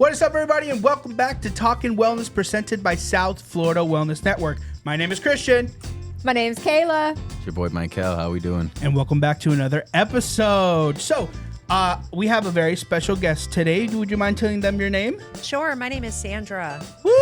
What is up, everybody, and welcome back to Talkin Wellness, presented by South Florida Wellness Network. My name is Christian. My name's Kayla. It's your boy Michael. How we doing? And welcome back to another episode. So, we have a very special guest today. Would you mind telling them your name? Sure. My name is Sandra. Woo!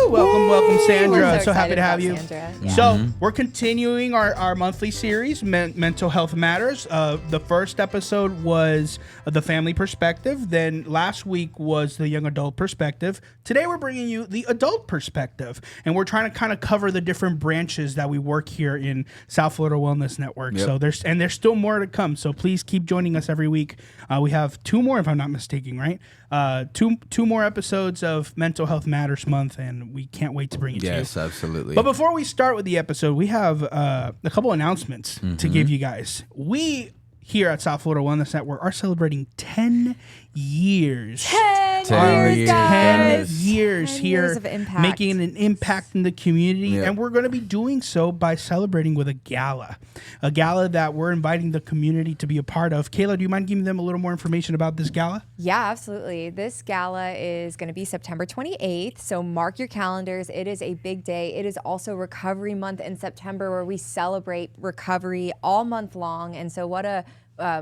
Welcome, Sandra. We're So happy to have you. Sandra. Yeah. So we're continuing our monthly series, Mental Health Matters. The first episode was the family perspective. Then last week was the young adult perspective. Today we're bringing you the adult perspective. And we're trying to kind of cover the different branches that we work here in South Florida Wellness Network. Yep. So there's still more to come. So please keep joining us every week. We have two more, if I'm not mistaken, right? Two more episodes of Mental Health Matters Month, and we can't wait to bring it to you. Yes, absolutely. But before we start with the episode, we have a couple announcements to give you guys. We here at South Florida Wellness Network are celebrating 10 years. 10 years, guys. 10 years 10 here, years of impact. making an impact in the community. Yep. And we're going to be doing so by celebrating with a gala that we're inviting the community to be a part of. Kayla, do you mind giving them a little more information about this gala? Yeah, absolutely. This gala is going to be September 28th, so mark your calendars. It is a big day. It is also Recovery Month in September, where we celebrate recovery all month long. And so what a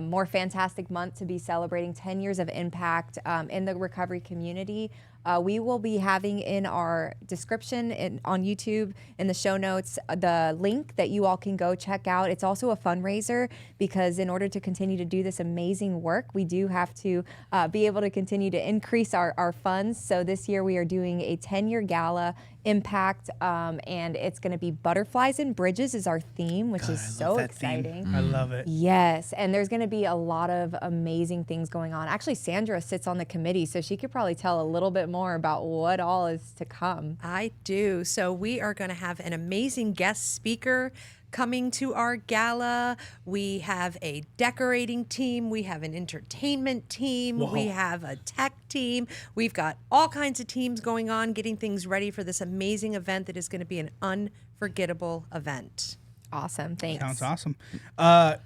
more fantastic month to be celebrating 10 years of impact in the recovery community. We will be having in our description on YouTube, in the show notes, the link that you all can go check out. It's also a fundraiser, because in order to continue to do this amazing work, we do have to be able to continue to increase our funds. So this year we are doing a 10-year gala impact, and it's going to be Butterflies and Bridges is our theme, which is so exciting. I love it. Yes, and there's going to be a lot of amazing things going on. Actually, Sandra sits on the committee, so she could probably tell a little bit more about what all is to come. I do. So we are going to have an amazing guest speaker coming to our gala. We have a decorating team. We have an entertainment team. Whoa. We have a tech team. We've got all kinds of teams going on, getting things ready for this amazing event that is going to be an unforgettable event. Awesome, thanks. Sounds awesome.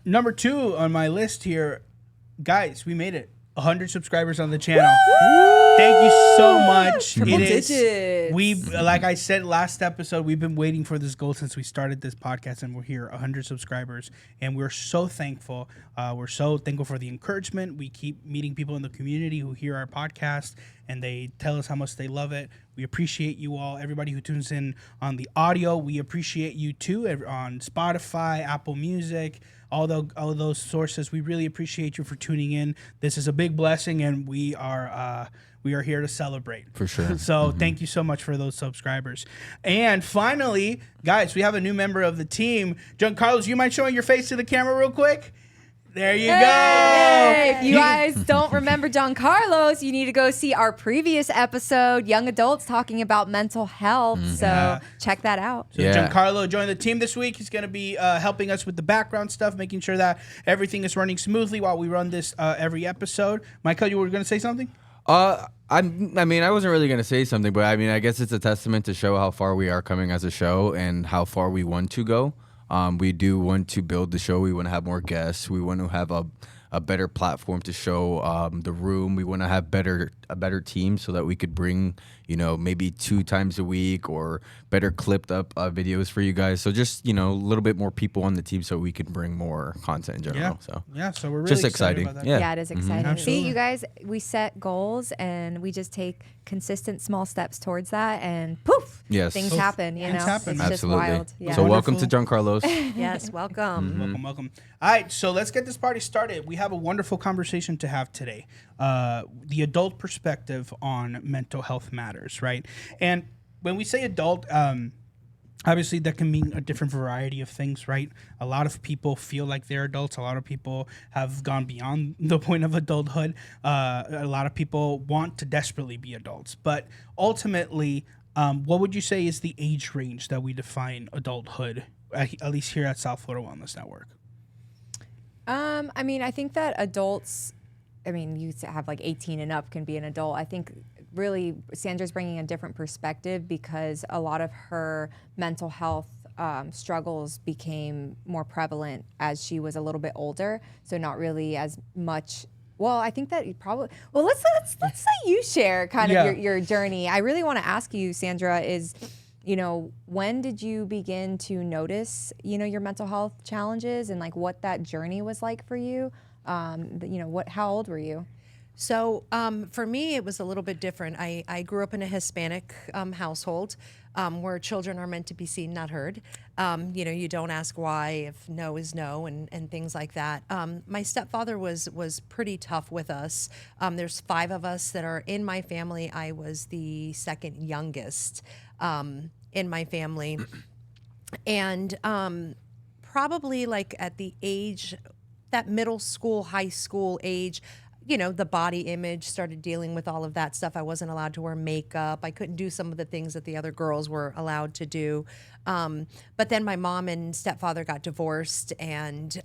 Number 2 on my list here, guys, we made it. 100 subscribers on the channel. Thank you so much. Triple digits. Like I said last episode, we've been waiting for this goal since we started this podcast, and we're here, 100 subscribers, and we're so thankful. We're so thankful for the encouragement. We keep meeting people in the community who hear our podcast, and they tell us how much they love it. We appreciate you all, everybody who tunes in on the audio. We appreciate you too on Spotify, Apple Music, all those sources. We really appreciate you for tuning in. This is a big blessing, and we are here to celebrate. For sure. So thank you so much for those subscribers. And finally, guys, we have a new member of the team. Giancarlo, you mind showing your face to the camera real quick? There you go. If you guys don't remember John Carlos, you need to go see our previous episode, Young Adults, talking about mental health. So check that out. So Giancarlo joined the team this week. He's going to be helping us with the background stuff, making sure that everything is running smoothly while we run this every episode. Michael, you were going to say something? I mean, I wasn't really going to say something, but I mean, I guess it's a testament to show how far we are coming as a show and how far we want to go. We do want to build the show. We want to have more guests. We want to have a better platform to show the room. We want to have a better team so that we could bring, maybe 2 times a week or better clipped up videos for you guys. So just, a little bit more people on the team so we can bring more content in general. So we're really just excited exciting. about that. Yeah, it is exciting. Absolutely. See, you guys, we set goals and we just take consistent small steps towards that, and poof, things happen. Things happen. It's just Absolutely. wild. Yeah. So welcome to John Carlos. Yes, welcome. Welcome. All right, so let's get this party started. We have a wonderful conversation to have today. The adult perspective on mental health matters, right? And when we say adult, obviously that can mean a different variety of things, right? A lot of people feel like they're adults. A lot of people have gone beyond the point of adulthood. A lot of people want to desperately be adults. But ultimately, what would you say is the age range that we define adulthood, at least here at South Florida Wellness Network? I mean, I think that adults, you have like 18 and up can be an adult. I think really Sandra's bringing a different perspective, because a lot of her mental health struggles became more prevalent as she was a little bit older. So not really as much Well, I think that you probably. Well, let's let you share kind of Yeah. your journey. I really want to ask you, Sandra, is when did you begin to notice your mental health challenges and like what that journey was like for you? How old were you? So for me, it was a little bit different. I grew up in a Hispanic household where children are meant to be seen, not heard. You don't ask why if no is no and things like that. My stepfather was pretty tough with us. There's 5 of us that are in my family. I was the second youngest in my family. And probably like at the age, that middle school, high school age, the body image, started dealing with all of that stuff. I wasn't allowed to wear makeup. I couldn't do some of the things that the other girls were allowed to do. But then my mom and stepfather got divorced, and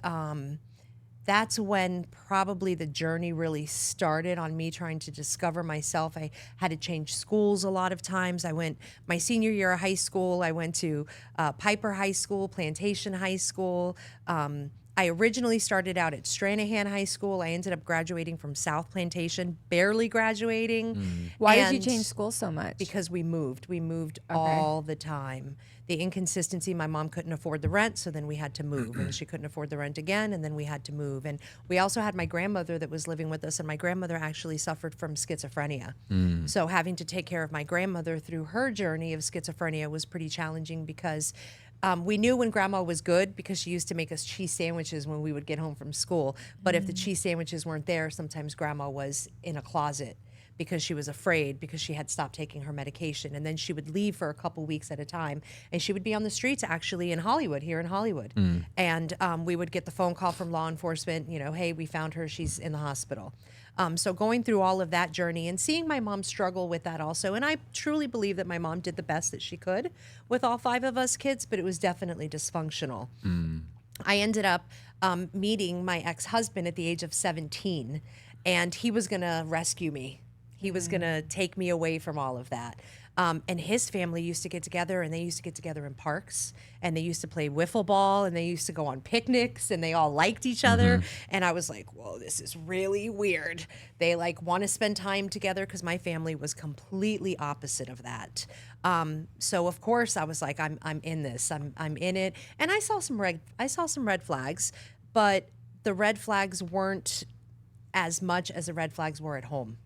that's when probably the journey really started on me trying to discover myself. I had to change schools a lot of times. I went my senior year of high school. I went to Piper High School, Plantation High School. I originally started out at Stranahan High School. I ended up graduating from South Plantation, barely graduating. Why did you And change schools so much? because we moved. We moved all the time. The inconsistency, my mom couldn't afford the rent, so then we had to move. And she couldn't afford the rent again, and then we had to move. And we also had my grandmother that was living with us, and my grandmother actually suffered from schizophrenia. So having to take care of my grandmother through her journey of schizophrenia was pretty challenging because we knew when grandma was good because she used to make us cheese sandwiches when we would get home from school. But if the cheese sandwiches weren't there, sometimes grandma was in a closet because she was afraid because she had stopped taking her medication. And then she would leave for a couple weeks at a time. And she would be on the streets actually in Hollywood, here in Hollywood. And we would get the phone call from law enforcement, hey, we found her, she's in the hospital. So going through all of that journey and seeing my mom struggle with that also. And I truly believe that my mom did the best that she could with all 5 of us kids, but it was definitely dysfunctional. I ended up meeting my ex-husband at the age of 17, and he was going to rescue me. He was going to take me away from all of that. And his family used to get together, and they used to get together in parks, and they used to play wiffle ball, and they used to go on picnics, and they all liked each other. And I was like, whoa, this is really weird. They like want to spend time together because my family was completely opposite of that. So of course I was like, I'm in this. I'm in it. And I saw some red flags, but the red flags weren't as much as the red flags were at home.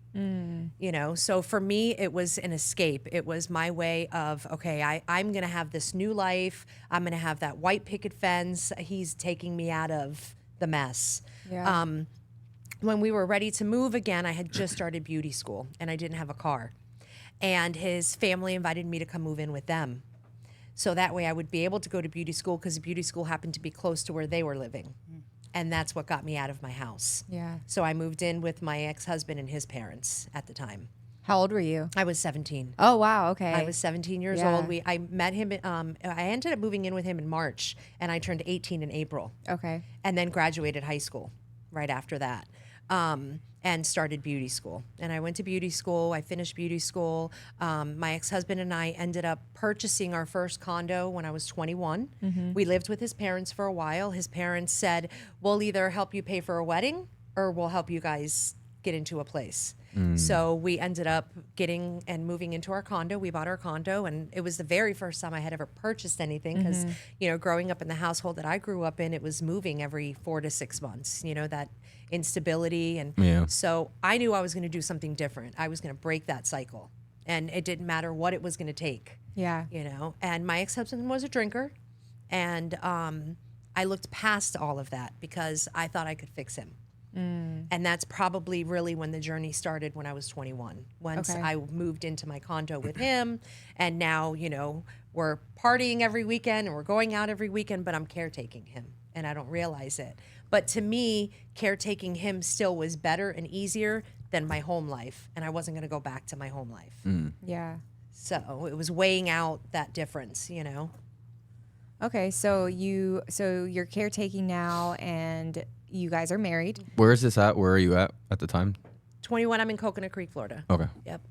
So for me, it was an escape. It was my way of, okay, I'm going to have this new life. I'm going to have that white picket fence. He's taking me out of the mess. Yeah. When we were ready to move again, I had just started beauty school and I didn't have a car. And his family invited me to come move in with them. So that way I would be able to go to beauty school because the beauty school happened to be close to where they were living. And that's what got me out of my house. Yeah. So I moved in with my ex-husband and his parents at the time. How old were you? I was 17. Oh, wow. Okay. I was 17 years Yeah. old. I met him. I ended up moving in with him in March, and I turned 18 in April. Okay. And then graduated high school right after that. And started beauty school. And I went to beauty school. I finished beauty school. My ex-husband and I ended up purchasing our first condo when I was 21. We lived with his parents for a while. His parents said, we'll either help you pay for a wedding or we'll help you guys get into a place. So we ended up getting and moving into our condo. We bought our condo, and it was the very first time I had ever purchased anything because, growing up in the household that I grew up in, it was moving every 4 to 6 months, that instability. And so I knew I was going to do something different. I was going to break that cycle, and it didn't matter what it was going to take. Yeah. And my ex-husband was a drinker, and I looked past all of that because I thought I could fix him. And that's probably really when the journey started when I was 21. Once I moved into my condo with him, and now, we're partying every weekend and we're going out every weekend, but I'm caretaking him and I don't realize it. But to me, caretaking him still was better and easier than my home life. And I wasn't going to go back to my home life. Yeah. So it was weighing out that difference, Okay. So you're caretaking now, and you guys are married. Where is this at? Where are you at the time? 21, I'm in Coconut Creek, Florida. Okay. Yep.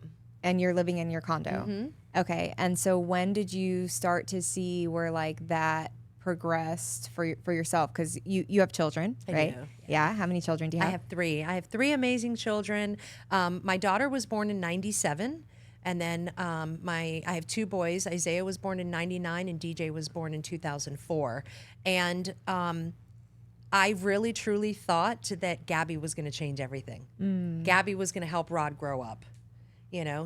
And you're living in your condo. Okay. And so when did you start to see where like that progressed for yourself? Because you have children, right? do, Yeah. How many children do you have? I have three. I have three amazing children. My daughter was born in '97. And then I have two boys. Isaiah was born in '99 and DJ was born in 2004. And I really, truly thought that Gabby was going to change everything. Gabby was going to help Rod grow up.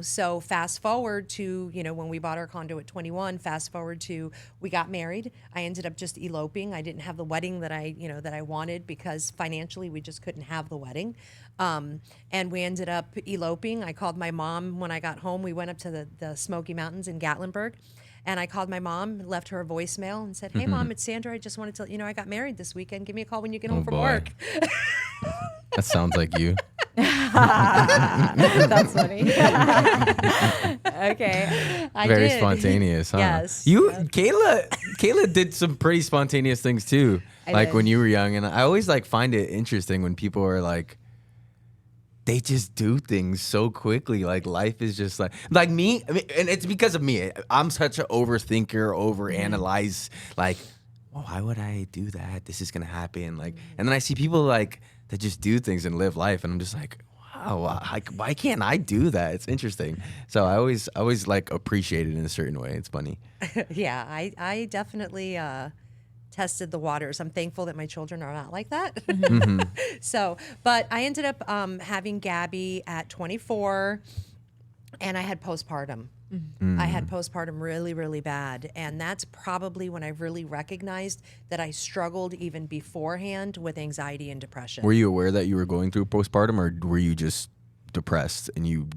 So fast forward to, when we bought our condo at 21, fast forward to we got married. I ended up just eloping. I didn't have the wedding that I wanted because financially we just couldn't have the wedding. And we ended up eloping. I called my mom when I got home. We went up to the Smoky Mountains in Gatlinburg. And I called my mom, left her a voicemail, and said, "Hey, Mom, it's Sandra. I just wanted to let you know I got married this weekend. Give me a call when you get home from work." That sounds like you. That's funny. Okay. Very did. spontaneous, huh? Yes. Kayla did some pretty spontaneous things too. I did. When you were young, and I always find it interesting when people are they just do things so quickly. Life is just like me. I mean, and it's because of me. I'm such an overthinker, overanalyze. Well, why would I do that? This is gonna happen. And then I see people that just do things and live life, and I'm just like, wow, why can't I do that? It's interesting. So I always appreciate it in a certain way. It's funny. Yeah, I definitely tested the waters. I'm thankful that my children are not like that. So, but I ended up having Gabby at 24, and I had postpartum. I had postpartum really, really bad. And that's probably when I really recognized that I struggled even beforehand with anxiety and depression. Were you aware that you were going through postpartum, or were you just depressed and you?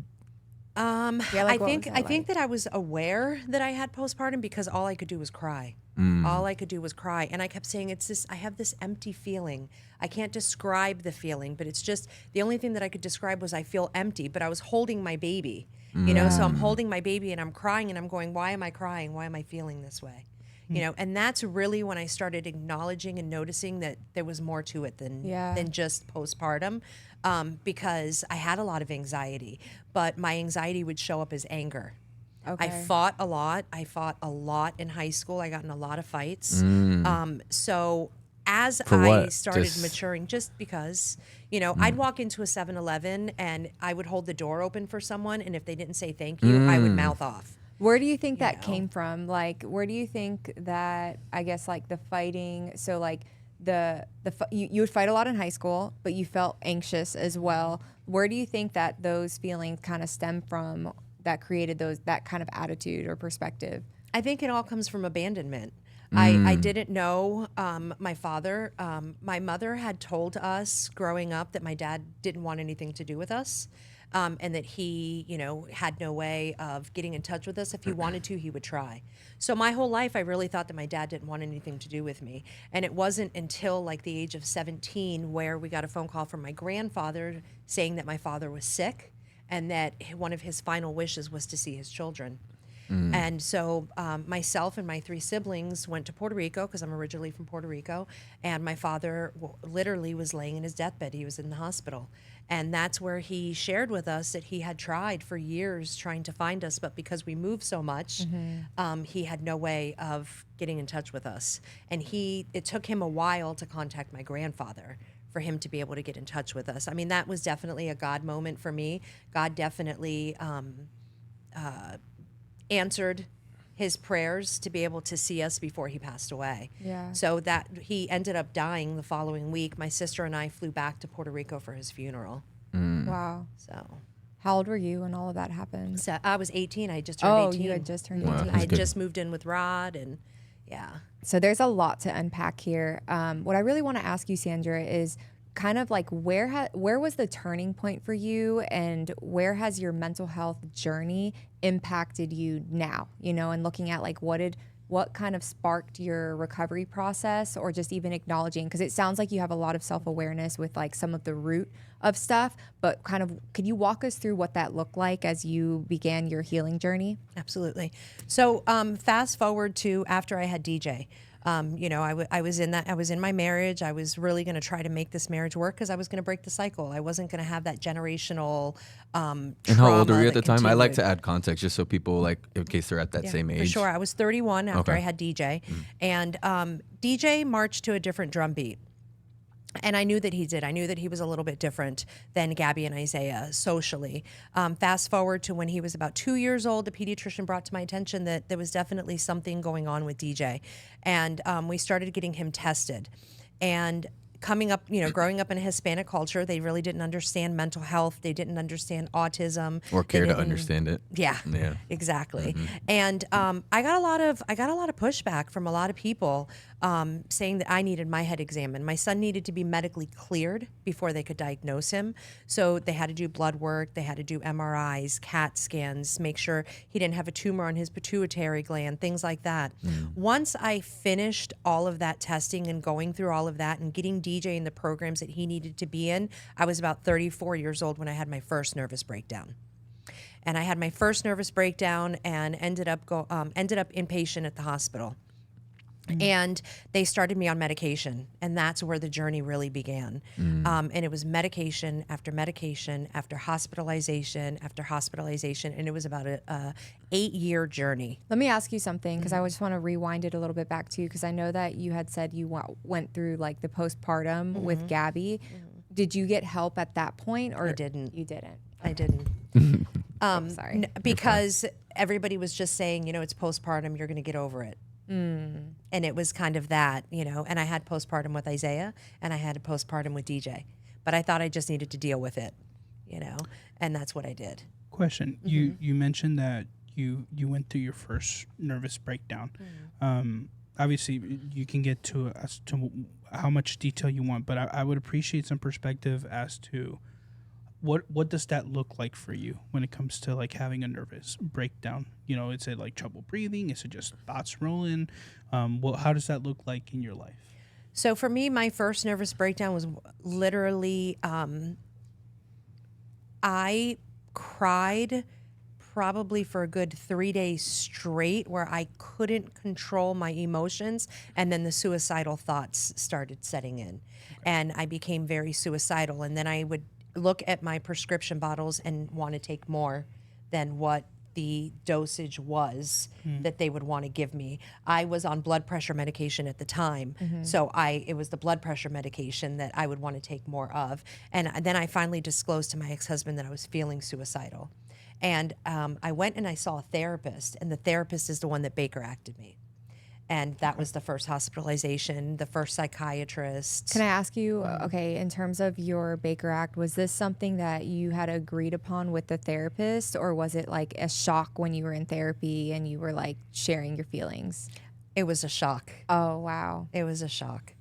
Yeah, I what think was I think that I was aware that I had postpartum because all I could do was cry. All I could do was cry, and I kept saying, I have this empty feeling. I can't describe the feeling, but it's just the only thing that I could describe was I feel empty. But I was holding my baby, so I'm holding my baby and I'm crying and I'm going, why am I crying? Why am I feeling this way? And that's really when I started acknowledging and noticing that there was more to it than just postpartum, because I had a lot of anxiety, but my anxiety would show up as anger. Okay. I fought a lot. I fought a lot in high school. I got in a lot of fights. So as For I what? started Just- maturing, just because, I'd walk into a 7-Eleven and I would hold the door open for someone, and if they didn't say thank you, I would mouth off. Where do you think that came from? Where do you think that, I guess, the fighting, so you would fight a lot in high school, but you felt anxious as well. Where do you think that those feelings kind of stem from that created that kind of attitude or perspective? I think it all comes from abandonment. I didn't know my father. My mother had told us growing up that my dad didn't want anything to do with us, and that he, had no way of getting in touch with us. If he wanted to, he would try. So my whole life, I really thought that my dad didn't want anything to do with me. And it wasn't until the age of 17 where we got a phone call from my grandfather saying that my father was sick and that one of his final wishes was to see his children. And so myself and my three siblings went to Puerto Rico because I'm originally from Puerto Rico. And my father literally was laying in his deathbed. He was in the hospital. And that's where he shared with us that he had tried for years trying to find us. But because we moved so much, he had no way of getting in touch with us. And it took him a while to contact my grandfather for him to be able to get in touch with us. I mean, that was definitely a God moment for me. God definitely answered his prayers to be able to see us before he passed away. Yeah. So that he ended up dying the following week. My sister and I flew back to Puerto Rico for his funeral. Wow. So How old were you when all of that happened? So I was 18. I just turned 18. You had just turned Wow. 18. I That's had good. just moved in with Rod, and yeah. So there's a lot to unpack here. What I really want to ask you, Sandra, is kind of where was the turning point for you, and where has your mental health journey impacted you now? And looking at what kind of sparked your recovery process, or just even acknowledging, because it sounds like you have a lot of self-awareness with some of the root of stuff, but could you walk us through what that looked like as you began your healing journey? Absolutely. So fast forward to after I had DJ. I was in my marriage. I was really going to try to make this marriage work because I was going to break the cycle. I wasn't going to have that generational And how old were trauma you at the that time? I like to continued. add context just so people, like, in case they're at that same age. For sure. I was 31 after Okay. I had DJ. And DJ marched to a different drum beat. And I knew that he did. I knew that he was a little bit different than Gabby and Isaiah socially. Fast forward to when he was about 2 years old, the pediatrician brought to my attention that there was definitely something going on with DJ. And we started getting him tested. And growing up in a Hispanic culture, they really didn't understand mental health. They didn't understand autism. Or care They to didn't- understand it. Yeah, exactly. And I got a lot of pushback from a lot of people saying that I needed my head examined. My son needed to be medically cleared before they could diagnose him. So they had to do blood work, they had to do MRIs, CAT scans, make sure he didn't have a tumor on his pituitary gland, things like that. Once I finished all of that testing and going through all of that and getting DJ in the programs that he needed to be in, I was about 34 years old when I had my first nervous breakdown. And I had my first nervous breakdown and ended up inpatient at the hospital. And they started me on medication, and that's where the journey really began. And it was medication after medication after hospitalization after hospitalization, and it was about a 8-year journey. Let me ask you something, because I just want to rewind it a little bit back to you, because I know that you had said you went through like the postpartum with Gabby. Did you get help at that point, or I didn't. You didn't. I didn't. Sorry. Because everybody was just saying, it's postpartum, you're going to get over it. And it was kind of that, and I had postpartum with Isaiah and I had a postpartum with DJ, but I thought I just needed to deal with it, and that's what I did. Question. You mentioned that you went through your first nervous breakdown. Obviously, you can get to how much detail you want, but I would appreciate some perspective as to what does that look like for you when it comes to like having a nervous breakdown? Is it like trouble breathing? Is it just thoughts rolling? How does that look like in your life? So for me, my first nervous breakdown was literally, I cried probably for a good 3 days straight where I couldn't control my emotions. And then the suicidal thoughts started setting in. And I became very suicidal. And then I would look at my prescription bottles and want to take more than what the dosage was that they would want to give me. I was on blood pressure medication at the time. So it was the blood pressure medication that I would want to take more of. And then I finally disclosed to my ex-husband that I was feeling suicidal. And I went and I saw a therapist, and the therapist is the one that Baker acted me. And that was the first hospitalization, the first psychiatrist. Can I ask you, okay, in terms of your Baker Act, was this something that you had agreed upon with the therapist, or was it like a shock when you were in therapy and you were like sharing your feelings? It was a shock. Oh, wow. It was a shock.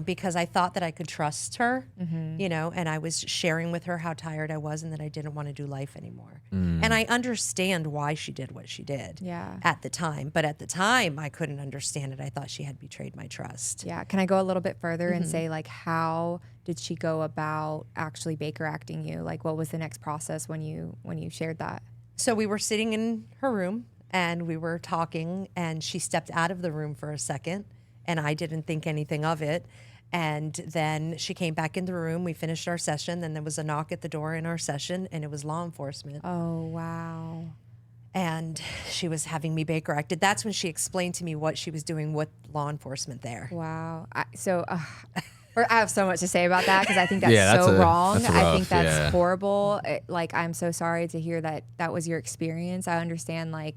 Because I thought that I could trust her, and I was sharing with her how tired I was and that I didn't want to do life anymore. And I understand why she did what she did at the time. But at the time, I couldn't understand it. I thought she had betrayed my trust. Yeah. Can I go a little bit further and say, like, how did she go about actually Baker acting you? Like, what was the next process when you shared that? So we were sitting in her room and we were talking, and she stepped out of the room for a second. And I didn't think anything of it. And then she came back in the room. We finished our session. Then there was a knock at the door in our session, and it was law enforcement. Oh, wow. And she was having me Baker acted. That's when she explained to me what she was doing with law enforcement there. Wow. I have so much to say about that, because I think that's wrong. That's I think rough, that's horrible. I'm so sorry to hear that was your experience. I understand, like,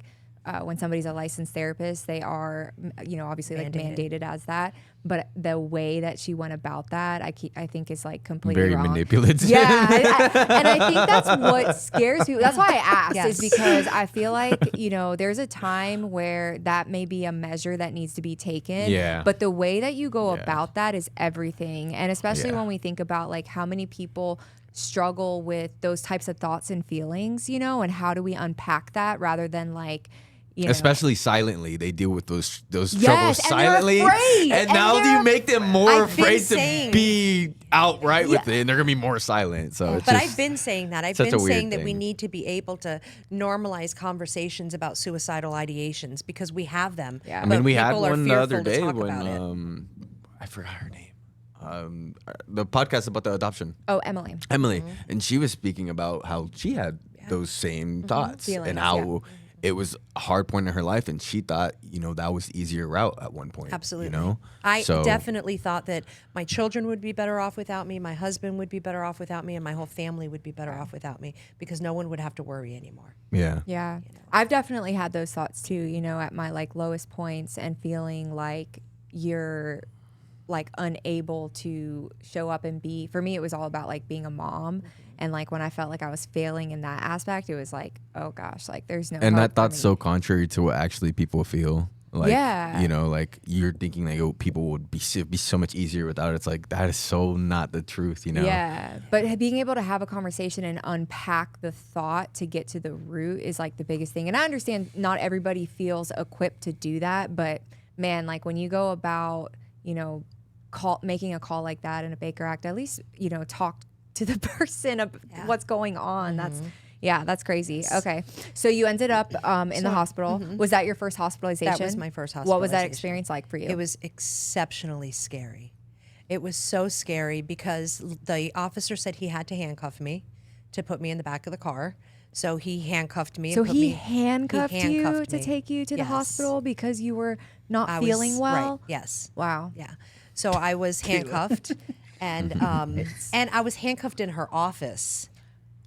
when somebody's a licensed therapist, they are, obviously like mandated as that. But the way that she went about that, I think is like completely Very wrong. manipulative. Yeah, and I think that's what scares people. That's why I asked, Yes. is because I feel like, there's a time where that may be a measure that needs to be taken. Yeah. But the way that you go about that is everything. And especially Yeah. when we think about like how many people struggle with those types of thoughts and feelings, and how do we unpack that rather than like, You know? Especially silently, they deal with those troubles Yes, and they're silently. afraid, And and now they're you make them more I've been afraid to saying- be outright with it, and they're gonna be more silent. So it's But just, I've been saying that. I've such been a weird saying that we thing. need to be able to normalize conversations about suicidal ideations because we have them. Yeah. I mean, but we had people are one the other fearful to day talk when about it. I forgot her name. The podcast about the adoption. Oh, Emily. Emily, and she was speaking about how she had those same thoughts Feelings, and how it was a hard point in her life, and she thought, that was easier route at one point. Absolutely. I definitely thought that my children would be better off without me, my husband would be better off without me, and my whole family would be better off without me because no one would have to worry anymore. Yeah. Yeah. I've definitely had those thoughts too, at my like lowest points and feeling like you're like unable to show up and be, for me, it was all about like being a mom. And like when I felt like I was failing in that aspect, it was like, oh gosh, like there's no And hope that for thought's me. so contrary to what actually people feel. Like, Yeah. like you're thinking like, oh, people would be so much easier without it. It's like, that is so not the truth, Yeah. But being able to have a conversation and unpack the thought to get to the root is like the biggest thing. And I understand not everybody feels equipped to do that, but man, like when you go about, making a call like that in a Baker Act, at least, talk to the person of what's going on. That's crazy. Okay. So you ended up in the hospital. Was that your first hospitalization? That was my first What was that hospitalization. experience like for you? It was exceptionally scary. It was so scary because the officer said he had to handcuff me to put me in the back of the car. So he handcuffed me. So and put he me, handcuffed you handcuffed to me. take you to the Yes. hospital because you were not I was- feeling well? Right. Yes. Wow. Yeah. So I was handcuffed, and I was handcuffed in her office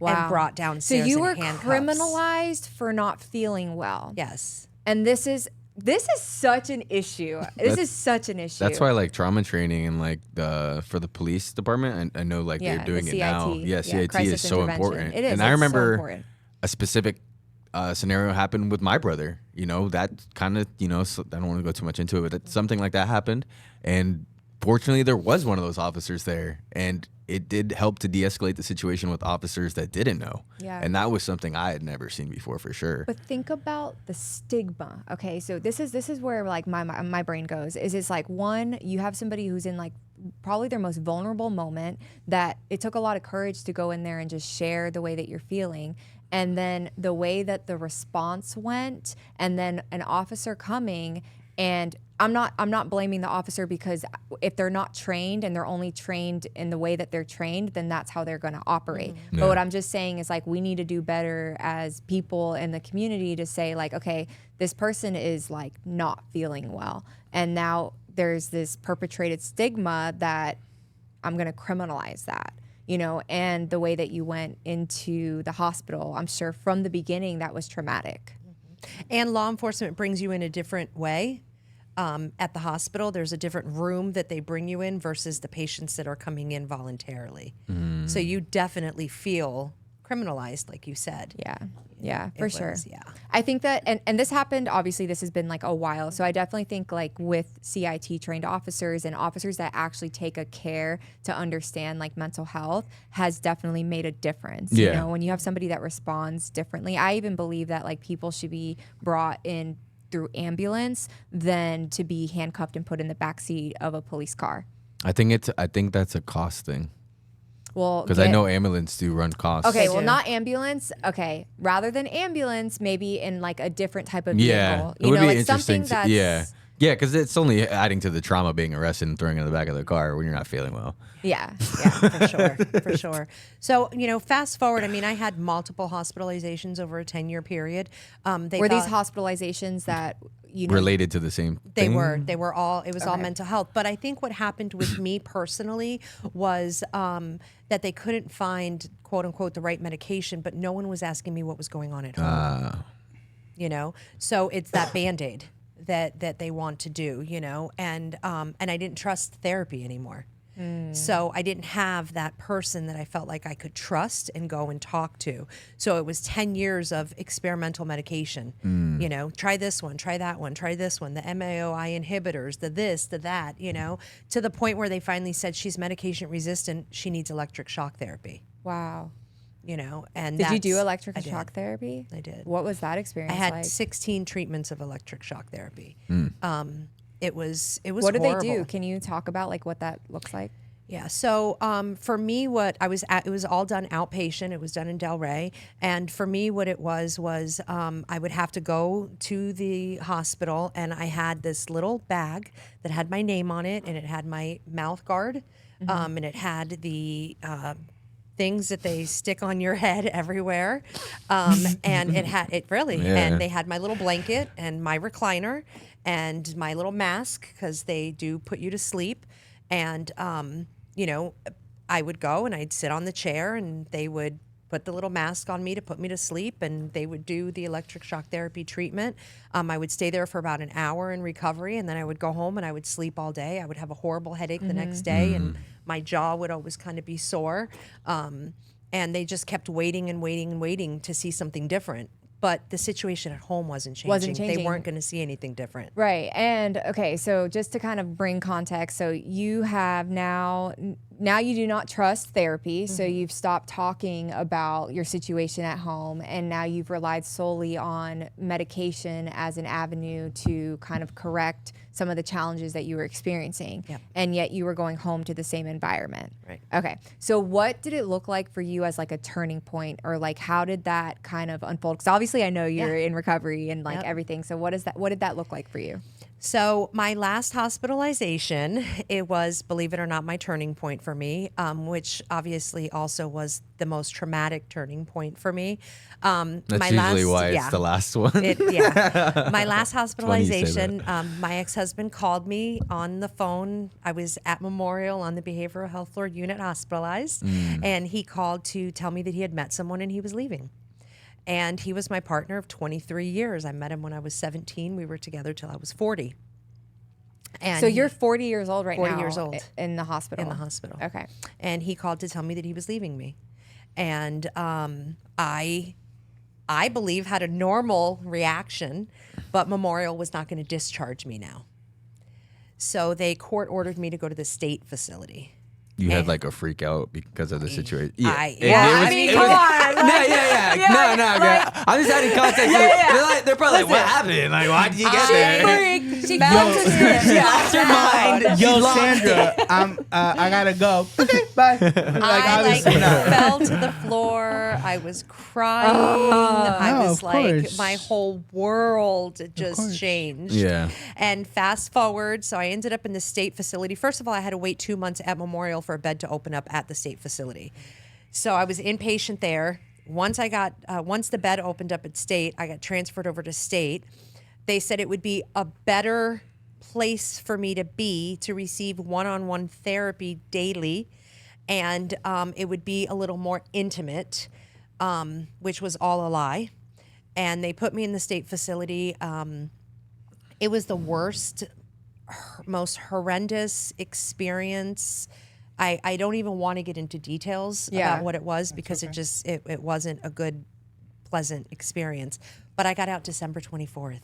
and brought So downstairs. you in were handcuffs. criminalized for not feeling well. Yes. And this is such an issue. This is such an issue. That's why like trauma training and like for the police department, I know like Yeah, they're doing the it now. CIT. Yeah, Yeah, CIT crisis is so intervention. important. It is. And I It's so remember important. a specific scenario happened with my brother. That kind of, so I don't want to go too much into it, but something like that happened. And fortunately, there was one of those officers there, and it did help to de-escalate the situation with officers that didn't know. Yeah. And that was something I had never seen before, for sure. But think about the stigma. Okay, so this is where like my brain goes. Is it's like one, you have somebody who's in like probably their most vulnerable moment that it took a lot of courage to go in there and just share the way that you're feeling. And then the way that the response went, and then an officer coming, and I'm not blaming the officer because if they're not trained and they're only trained in the way that they're trained, then that's how they're going to operate. Mm-hmm. But what I'm just saying is like we need to do better as people in the community to say like, okay, this person is like not feeling well, and now there's this perpetrated stigma that I'm going to criminalize that. And the way that you went into the hospital, I'm sure from the beginning that was traumatic. And law enforcement brings you in a different way. At the hospital, there's a different room that they bring you in versus the patients that are coming in voluntarily. So you definitely feel criminalized, like you said. Yeah, for sure. Yeah. I think that, and this happened, obviously this has been like a while. So I definitely think like with CIT trained officers and officers that actually take a care to understand like mental health has definitely made a difference. Yeah. When you have somebody that responds differently, I even believe that like people should be brought in through ambulance than to be handcuffed and put in the backseat of a police car. I think that's a cost thing. Well, Because I know ambulance do run costs. Okay, They well, do. not ambulance. Okay, rather than ambulance, maybe in like a different type of vehicle. Yeah, it You would know, be like interesting. something that's Yeah, because it's only adding to the trauma being arrested and throwing in the back of the car when you're not feeling well. yeah. For sure. So, fast forward, I had multiple hospitalizations over a 10-year period. Were these hospitalizations that Related to the same They thing? were. They were all. It was all mental health. But I think what happened with me personally was that they couldn't find "quote unquote" the right medication, but no one was asking me what was going on at home. So it's that Band-Aid that they want to do. And I didn't trust therapy anymore. So I didn't have that person that I felt like I could trust and go and talk to. So it was 10 years of experimental medication. Try this one, try that one, try this one, the MAOI inhibitors, the this, the that, to the point where they finally said she's medication resistant. She needs electric shock therapy. Wow. you know. And Did you do that's- electric I did. shock therapy? I did. What was that experience I had like? 16 treatments of electric shock therapy. It was What do horrible. they do? Can you talk about like what that looks like? Yeah. So for me, what I was at, it was all done outpatient. It was done in Delray. And for me, what it was I would have to go to the hospital, and I had this little bag that had my name on it, and it had my mouth guard, and it had the things that they stick on your head everywhere, and it really, Yeah. and they had my little blanket and my recliner and my little mask, because they do put you to sleep. And, you know, I would go and I'd sit on the chair, and they would put the little mask on me to put me to sleep, and they would do the electric shock therapy treatment. I would stay there for about an hour in recovery, and then I would go home and I would sleep all day. I would have a horrible headache the next day, and my jaw would always kind of be sore. And they just kept waiting and waiting and waiting to see something different. But the situation at home wasn't changing. They changing. weren't going to see anything different. Right. And okay, so just to kind of bring context, so you have now you do not trust therapy, so you've stopped talking about your situation at home, and now you've relied solely on medication as an avenue to kind of correct some of the challenges that you were experiencing. Yep. And yet you were going home to the same environment. Right. Okay. So what did it look like for you as like a turning point, or like how did that kind of unfold? Because obviously I know you're in recovery and like Yep. everything. So what did that look like for you? So my last hospitalization, it was, believe it or not, my turning point for me, which obviously also was the most traumatic turning point for me. That's my usually why it's the last one. My last funny you say hospitalization, my ex-husband called me on the phone. I was at Memorial on the behavioral health floor unit hospitalized, and he called to tell me that he had met someone and he was leaving. And he was my partner of 23 years. I met him when I was 17. We were together till I was 40. And So you're 40 years old right now. 40 years old. In the hospital. in the hospital. Okay. And he called to tell me that he was leaving me. And I believe had a normal reaction, but Memorial was not going to discharge me now. So they court ordered me to go to the state facility. You had like a freak out because of the situation. Come on. I'm just adding context. They're probably like, what happened? Like, why did you get there? She melted it. She lost her mind. Yo, Sandra, I gotta go. Okay, bye. I obviously not. fell to the floor. I was crying. I No, was of like, course. my whole world just course. changed. Yeah. And fast forward, so I ended up in the state facility. First of all, I had to wait 2 months at Memorial for a bed to open up at the state facility. So I was inpatient there. Once the bed opened up at state, I got transferred over to state. They said it would be a better place for me to be to receive one-on-one therapy daily, and it would be a little more intimate, which was all a lie. And they put me in the state facility. It was the worst, most horrendous experience. I don't even want to get into details about what it was, because it wasn't a good, pleasant experience. But I got out December 24th,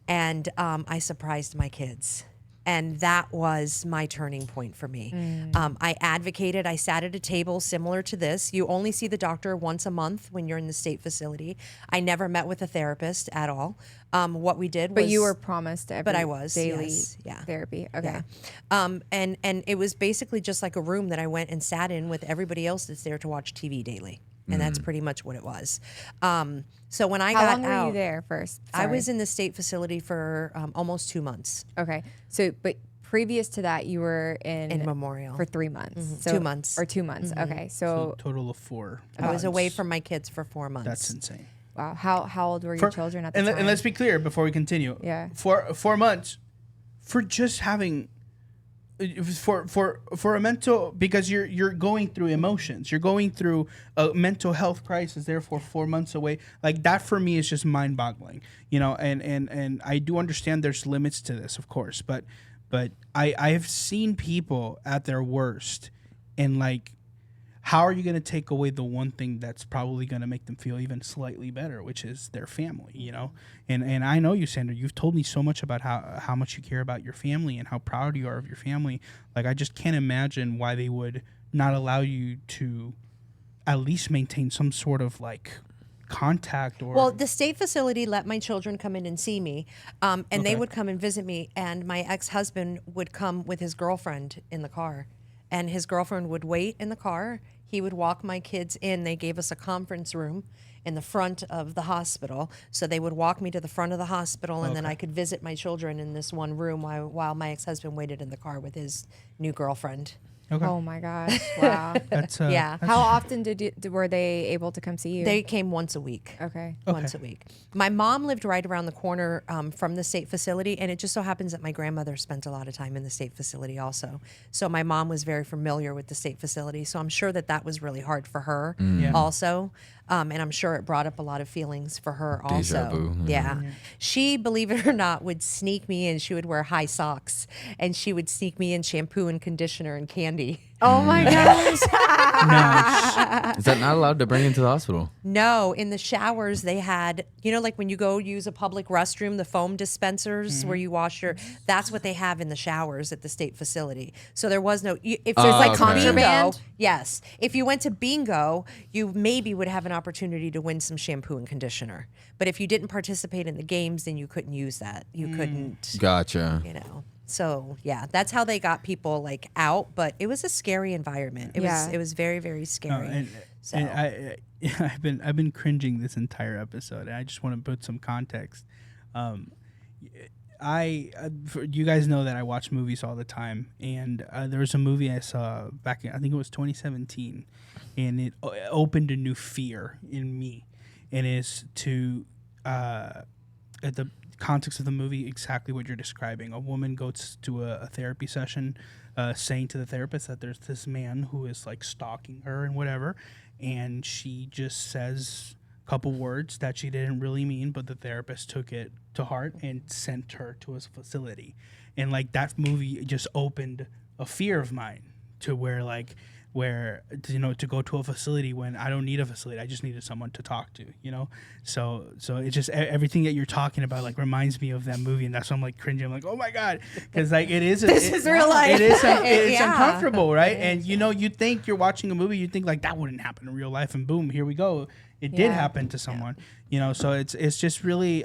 and I surprised my kids. And that was my turning point for me. I advocated. I sat at a table similar to this. You only see the doctor once a month when you're in the state facility. I never met with a therapist at all. What we did was... But you were promised But I was, daily yes, yeah. therapy. Okay. Yeah. And it was basically just like a room that I went and sat in with everybody else that's there to watch TV daily. And that's pretty much what it was. So when I How got long were out... you there first? I Sorry. was in the state facility for almost 2 months. Okay. So, but previous to that, you were in Memorial. for 3 months. 2 months. Or 2 months. Okay. So, Total of 4. I was months. away from my kids for 4 months. That's insane. wow. How old were your children at the time? And let's be clear before we continue. Yeah. 4 months for just having for a mental, because you're going through emotions, you're going through a mental health crisis, therefore 4 months away, like that for me is just mind-boggling, and I do understand there's limits to this, of course, but I've seen people at their worst, and like, how are you going to take away the one thing that's probably going to make them feel even slightly better, which is their family, And I know you, Sandra, you've told me so much about how much you care about your family and how proud you are of your family. Like, I just can't imagine why they would not allow you to at least maintain some sort of like contact or Well, the state facility let my children come in and see me, and they Okay. would come and visit me. And my ex-husband would come with his girlfriend in the car, and his girlfriend would wait in the car. He would walk my kids in. They gave us a conference room in the front of the hospital, so they would walk me to the front of the hospital, and then I could visit my children in this one room while my ex-husband waited in the car with his new girlfriend. Okay. Oh my gosh! Wow. That's Yeah. How often were they able to come see you? They came once a week. Okay. Once a week. My mom lived right around the corner from the state facility, and it just so happens that my grandmother spent a lot of time in the state facility also. So my mom was very familiar with the state facility. So I'm sure that was really hard for her Yeah. also. And I'm sure it brought up a lot of feelings for her Deja also. vu, Yeah. She, believe it or not, would sneak me in. She would wear high socks, and she would sneak me in shampoo and conditioner and candy. Oh my gosh! nice. Is that not allowed to bring into the hospital? No, in the showers they had, like when you go use a public restroom, the foam dispensers where you wash that's what they have in the showers at the state facility. So there was no, if So it's like bingo, contraband? yes. If you went to bingo, you maybe would have an opportunity to win some shampoo and conditioner. But if you didn't participate in the games, then you couldn't use that. You couldn't, Gotcha. So yeah, that's how they got people like out. But it was a scary environment. It Yeah. was very, very scary. And I've been cringing this entire episode, and I just want to put some context. You guys know that I watch movies all the time, and there was a movie I saw back in, I think it was 2017, and it opened a new fear in me, and is to at the context of the movie exactly what you're describing. A woman goes to a therapy session, saying to the therapist that there's this man who is like stalking her and whatever, and she just says a couple words that she didn't really mean, but the therapist took it to heart and sent her to a facility. And like that movie just opened a fear of mine to where to go to a facility when I don't need a facility. I just needed someone to talk to, So it's just everything that you're talking about like reminds me of that movie, and that's why I'm like cringing. I'm like, oh my god, because like this is real life. It is it's Yeah. uncomfortable, right? And you think you're watching a movie, you think like that wouldn't happen in real life, and boom, here we go. It did Yeah. happen to someone, So it's just really.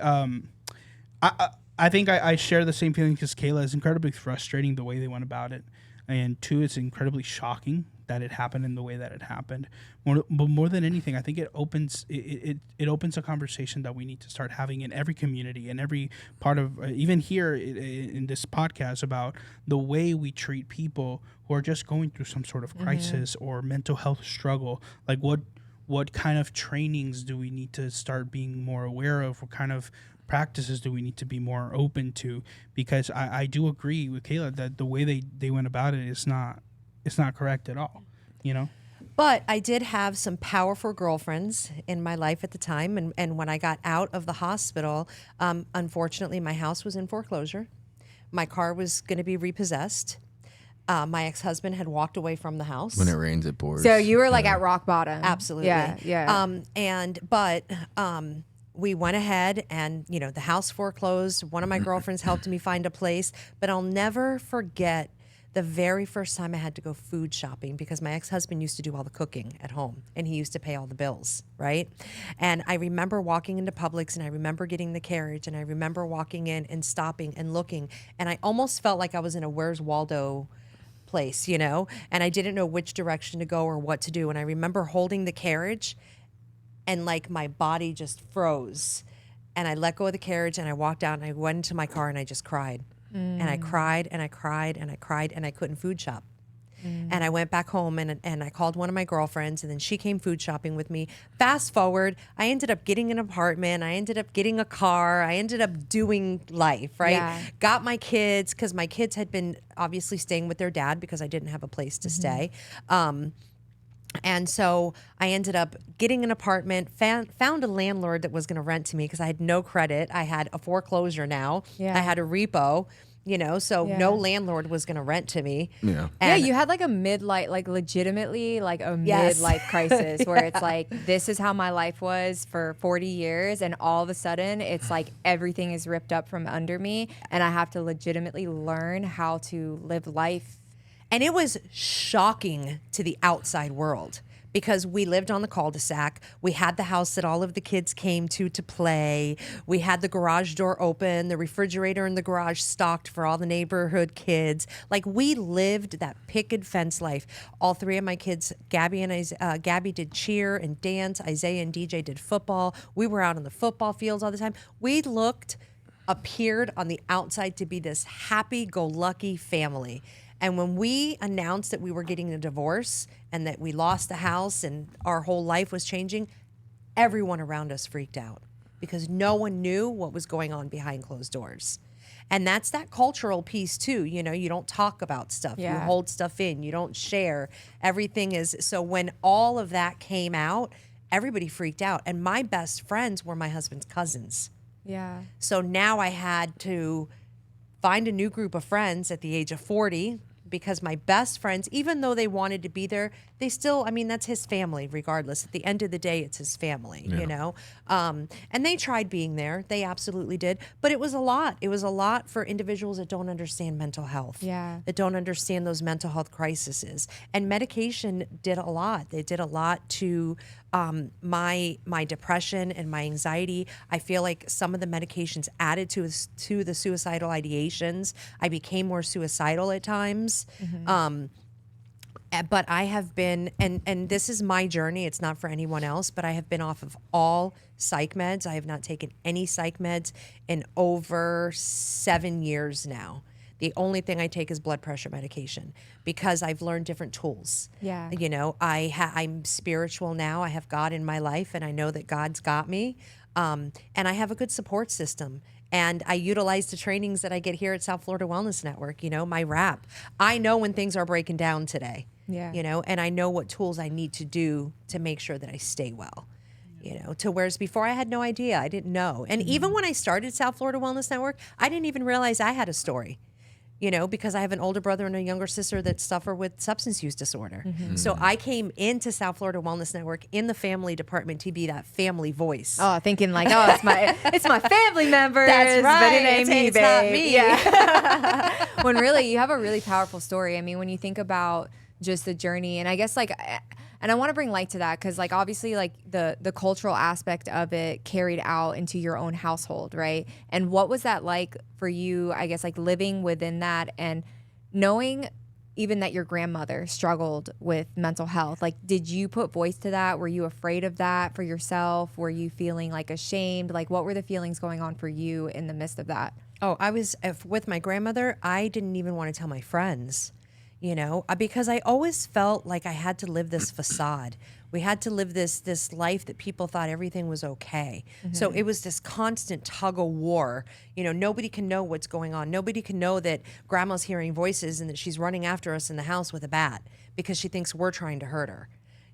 I think I share the same feelings as Kayla. It's incredibly frustrating the way they went about it, and two, it's incredibly shocking that it happened in the way that it happened. But more than anything, I think it opens a conversation that we need to start having in every community, in every part of, even here in this podcast, about the way we treat people who are just going through some sort of crisis or mental health struggle. Like what kind of trainings do we need to start being more aware of? What kind of practices do we need to be more open to? Because I do agree with Kayla that the way they went about it is not correct at all, But I did have some powerful girlfriends in my life at the time. And when I got out of the hospital, unfortunately, my house was in foreclosure. My car was going to be repossessed. My ex-husband had walked away from the house. When it rains, it pours. So you were like at rock bottom. Absolutely. Yeah. But we went ahead and, the house foreclosed. One of my girlfriends helped me find a place. But I'll never forget the very first time I had to go food shopping, because my ex-husband used to do all the cooking at home and he used to pay all the bills, right? And I remember walking into Publix, and I remember getting the carriage, and I remember walking in and stopping and looking, and I almost felt like I was in a Where's Waldo place, and I didn't know which direction to go or what to do. And I remember holding the carriage, and like my body just froze, and I let go of the carriage, and I walked out, and I went into my car, and I just cried. And I cried and I cried and I cried, and I couldn't food shop. And I went back home, and I called one of my girlfriends, and then she came food shopping with me. Fast forward, I ended up getting an apartment. I ended up getting a car. I ended up doing life, right? Yeah. Got my kids, because my kids had been obviously staying with their dad because I didn't have a place to stay. And so I ended up getting an apartment, found a landlord that was going to rent to me because I had no credit. I had a foreclosure now. Yeah. I had a repo, so Yeah. no landlord was going to rent to me. Yeah. Yeah, And you had like a midlife, like legitimately like a Yes. midlife crisis where it's like, this is how my life was for 40 years. And all of a sudden it's like everything is ripped up from under me, and I have to legitimately learn how to live life. And it was shocking to the outside world, because we lived on the cul-de-sac. We had the house that all of the kids came to play. We had the garage door open, the refrigerator in the garage stocked for all the neighborhood kids. Like, we lived that picket fence life. All three of my kids, Gabby did cheer and dance. Isaiah and DJ did football. We were out on the football fields all the time. We appeared on the outside to be this happy-go-lucky family. And when we announced that we were getting a divorce and that we lost the house and our whole life was changing, everyone around us freaked out because no one knew what was going on behind closed doors. And that's that cultural piece too. You know, you don't talk about stuff. Yeah. You hold stuff in. You don't share. Everything is. So when all of that came out, everybody freaked out. And my best friends were my husband's cousins. Yeah. So now I had to find a new group of friends at the age of 40 because my best friends, even though they wanted to be there, they still, I mean, that's his family regardless. At the end of the day, it's his family, you know? And they tried being there. They absolutely did. But it was a lot. It was a lot for individuals that don't understand mental health. Yeah. That don't understand those mental health crises. And medication did a lot. They did a lot to my depression and my anxiety. I feel like some of the medications added to the suicidal ideations. I became more suicidal at times. But I have been, and this is my journey, it's not for anyone else, but I have been off of all psych meds. I have not taken any psych meds in over 7 years now. The only thing I take is blood pressure medication because I've learned different tools. Yeah. You know, I'm spiritual now. I have God in my life and I know that God's got me. And I have a good support system. And I utilize the trainings that I get here at South Florida Wellness Network, you know, my wrap. I know when things are breaking down today, you know, and I know what tools I need to do to make sure that I stay well. You know, to whereas before I had no idea, I didn't know. And even when I started South Florida Wellness Network, I didn't even realize I had a story. You know, because I have an older brother and a younger sister that suffer with substance use disorder. So I came into South Florida Wellness Network in the family department to be that family voice. Oh, thinking like, oh, it's my family members. That's right. But it ain't me, It's not babe. me. Yeah. When really you have a really powerful story. I mean, when you think about just the journey, and I guess like, and I want to bring light to that because like obviously like the cultural aspect of it carried out into your own household, right? And what was that like for you, I guess, like living within that and knowing even that your grandmother struggled with mental health? Like, did you put voice to that? Were you afraid of that for yourself? Were you feeling like ashamed? Like, what were the feelings going on for you in the midst of that? Oh, I was with my grandmother. I didn't even want to tell my friends. You know, because I always felt like I had to live this facade. We had to live this life that people thought everything was okay. So it was this constant tug of war. You know, nobody can know what's going on. Nobody can know that grandma's hearing voices and that she's running after us in the house with a bat because she thinks we're trying to hurt her.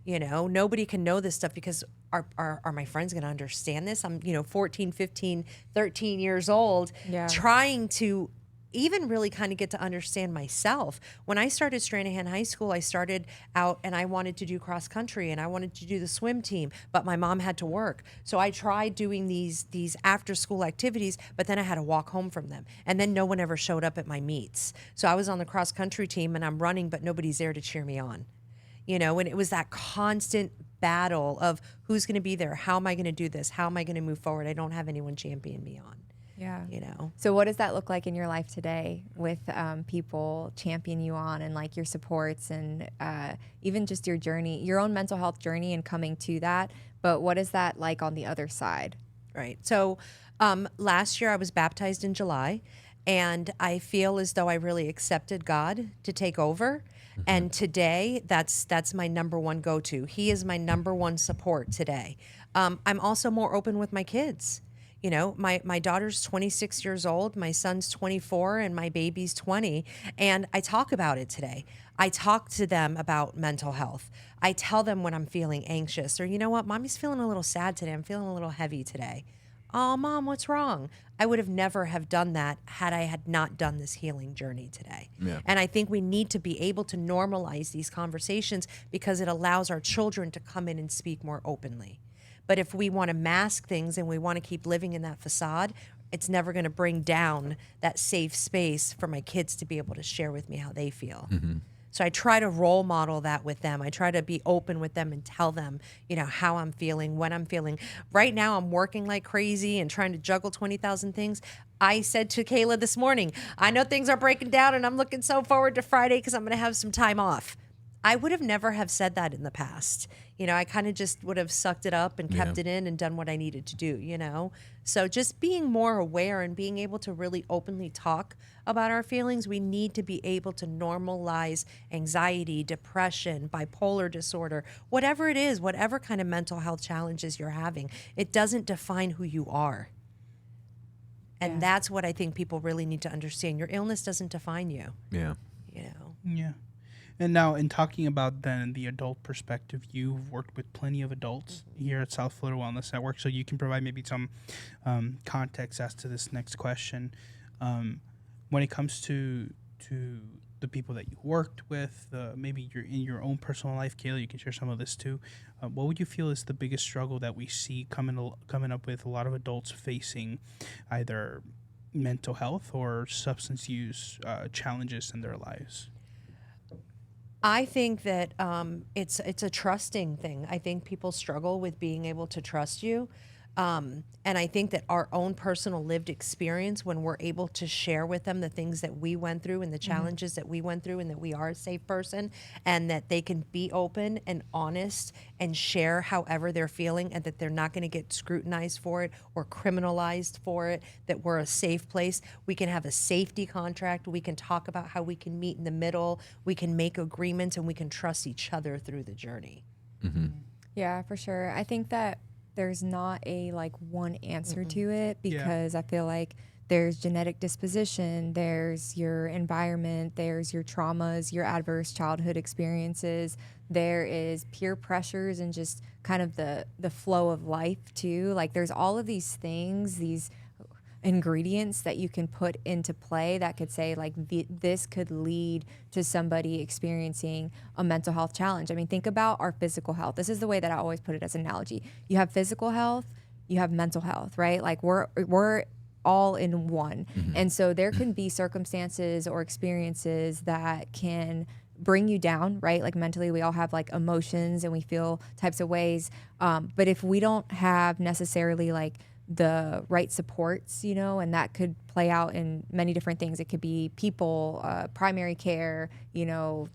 You know, nobody can know this stuff because are my friends going to understand this? I'm, 14, 15, 13 years old, trying to even really kind of get to understand myself. When I started Stranahan High School, I started out and I wanted to do cross country and I wanted to do the swim team, but my mom had to work. So I tried doing these after school activities, but then I had to walk home from them. And then no one ever showed up at my meets. So I was on the cross country team and I'm running, but nobody's there to cheer me on. You know, and it was that constant battle of who's going to be there? How am I going to do this? How am I going to move forward? I don't have anyone champion me on. Yeah. You know. So what does that look like in your life today with people champion you on and like your supports and even just your journey, your own mental health journey and coming to that? But what is that like on the other side? Right. So last year I was baptized in July and I feel as though I really accepted God to take over. And today that's my number one go-to. He is my number one support today. I'm also more open with my kids. You know, my daughter's 26 years old, my son's 24, and my baby's 20. And I talk about it today. I talk to them about mental health. I tell them when I'm feeling anxious or, you know what, mommy's feeling a little sad today. I'm feeling a little heavy today. Oh, mom, what's wrong? I would have never have done that had I had not done this healing journey today. Yeah. And I think we need to be able to normalize these conversations because it allows our children to come in and speak more openly. But if we want to mask things and we want to keep living in that facade, it's never going to bring down that safe space for my kids to be able to share with me how they feel. So I try to role model that with them. I try to be open with them and tell them, how I'm feeling, when I'm feeling. Right now, I'm working like crazy and trying to juggle 20,000 things. I said to Kayla this morning, I know things are breaking down and I'm looking so forward to Friday because I'm going to have some time off. I would have never have said that in the past. I kind of just would have sucked it up and kept it in and done what I needed to do. So just being more aware and being able to really openly talk about our feelings, we need to be able to normalize anxiety, depression, bipolar disorder, whatever it is, whatever kind of mental health challenges you're having. It doesn't define who you are. And that's what I think people really need to understand. Your illness doesn't define you. Yeah. Yeah. And now, in talking about then the adult perspective, you've worked with plenty of adults here at South Florida Wellness Network, so you can provide maybe some context as to this next question. When it comes to the people that you worked with, maybe you're in your own personal life, Kayla, you can share some of this too. What would you feel is the biggest struggle that we see coming up with a lot of adults facing either mental health or substance use challenges in their lives? I think that it's a trusting thing. I think people struggle with being able to trust you. And I think that our own personal lived experience, when we're able to share with them the things that we went through and the challenges that we went through, and that we are a safe person, and that they can be open and honest and share however they're feeling, and that they're not going to get scrutinized for it or criminalized for it, that we're a safe place. We can have a safety contract. We can talk about how we can meet in the middle. We can make agreements, and we can trust each other through the journey. Yeah, for sure. I think that there's not a one answer to it, because I feel like there's genetic disposition, there's your environment, there's your traumas, your adverse childhood experiences, there is peer pressures and just kind of the flow of life too. There's all of these things, these ingredients that you can put into play that could say this could lead to somebody experiencing a mental health challenge. I mean, think about our physical health. This is the way that I always put it as an analogy. You have physical health, you have mental health, right? We're all in one. And so there can be circumstances or experiences that can bring you down, right? Mentally, we all have emotions and we feel types of ways. But if we don't have necessarily the right supports, and that could play out in many different things. It could be people, primary care,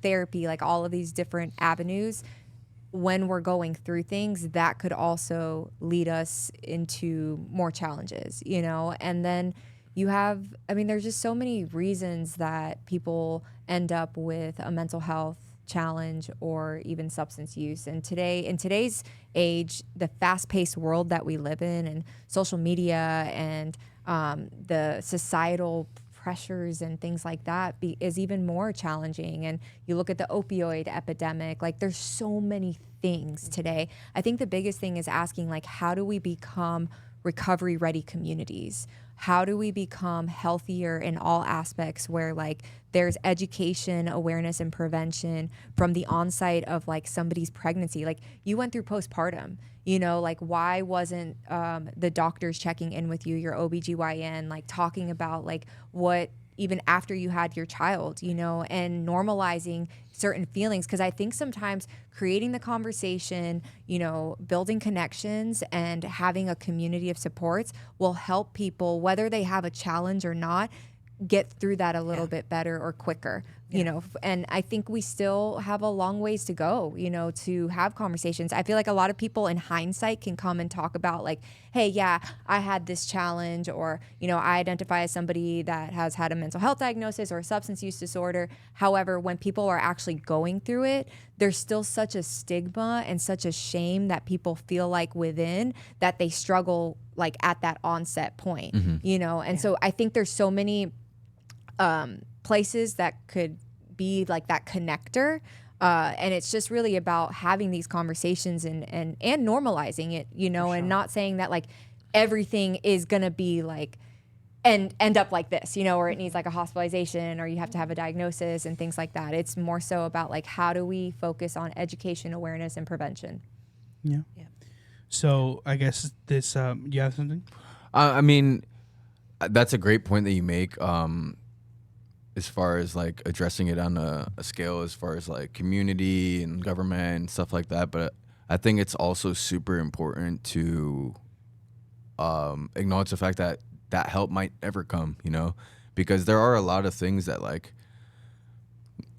therapy, all of these different avenues. When we're going through things, that could also lead us into more challenges, and then there's just so many reasons that people end up with a mental health challenge or even substance use. And in today's age, the fast-paced world that we live in, and social media and the societal pressures and things like that is even more challenging. And you look at the opioid epidemic, there's so many things today. I think the biggest thing is asking how do we become recovery ready communities? How do we become healthier in all aspects, where there's education, awareness, and prevention from the onset of somebody's pregnancy? You went through postpartum, why wasn't the doctors checking in with you, your OBGYN, talking about what even after you had your child, and normalizing certain feelings? Because I think sometimes creating the conversation, building connections and having a community of supports will help people, whether they have a challenge or not, get through that a little bit better or quicker. And I think we still have a long ways to go, to have conversations. I feel like a lot of people in hindsight can come and talk about hey, yeah, I had this challenge, or, I identify as somebody that has had a mental health diagnosis or a substance use disorder. However, when people are actually going through it, there's still such a stigma and such a shame that people feel within that they struggle at that onset point, And so I think there's so many places that could be that connector, and it's just really about having these conversations and normalizing it, and not saying that everything is gonna be and end up like this, or it needs a hospitalization, or you have to have a diagnosis and things like that. It's more so about how do we focus on education, awareness, and prevention. Yeah. So I guess this you have something? I mean, that's a great point that you make. as far as like addressing it on a scale as far as like community and government and stuff like that. But I think it's also super important to acknowledge the fact that that help might never come, you know, because there are a lot of things that, like,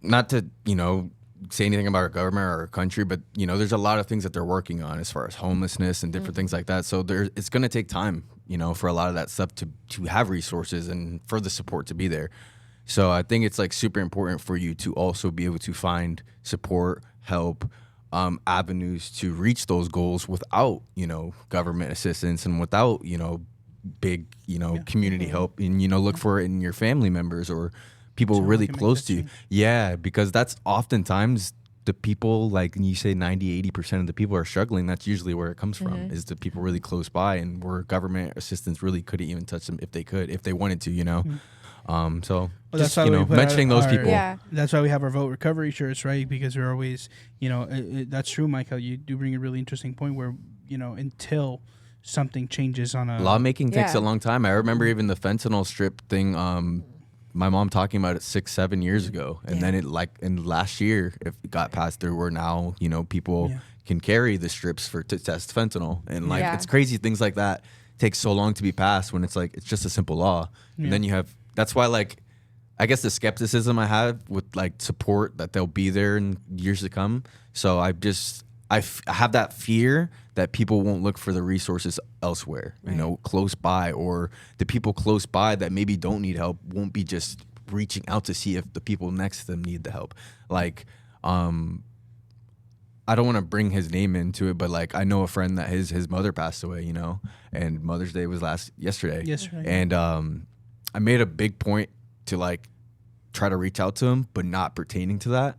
not to, you know, say anything about our government or our country, but, you know, there's a lot of things that they're working on as far as homelessness and different things like that. So it's going to take time, you know, for a lot of that stuff to have resources and for the support to be there. So I think it's like super important for you to also be able to find support, help, avenues to reach those goals without, you know, government assistance and without, you know, big, you know, community help, and, you know, look for it in your family members or people Someone really can make close that to you. change. Yeah, because that's oftentimes the people, like you say 90-80% of the people are struggling. That's usually where it comes from, is the people really close by, and where government assistance really couldn't even touch them if they wanted to, you know. So Well, just, why you we know, put mentioning those our- people. Yeah. That's why we have our vote recovery shirts, right? Because we're always, you know, that's true, Michael. You do bring a really interesting point where, you know, until something changes on a Lawmaking takes Yeah. a long time. I remember even the fentanyl strip thing. My mom talking about it 6-7 years ago, and then it, like, in last year, if it got passed through, where now, you know, people can carry the strips to test fentanyl, and like it's crazy things like that take so long to be passed when it's like it's just a simple law. And then you have, that's why, like, I guess the skepticism I have with, like, support that they'll be there in years to come. So I have that fear that people won't look for the resources elsewhere, you know, close by, or the people close by that maybe don't need help won't be just reaching out to see if the people next to them need the help. Like, I don't want to bring his name into it, but, like, I know a friend that his mother passed away, you know, and Mother's Day was yesterday. Yesterday. And I made a big point to, like, try to reach out to him, but not pertaining to that.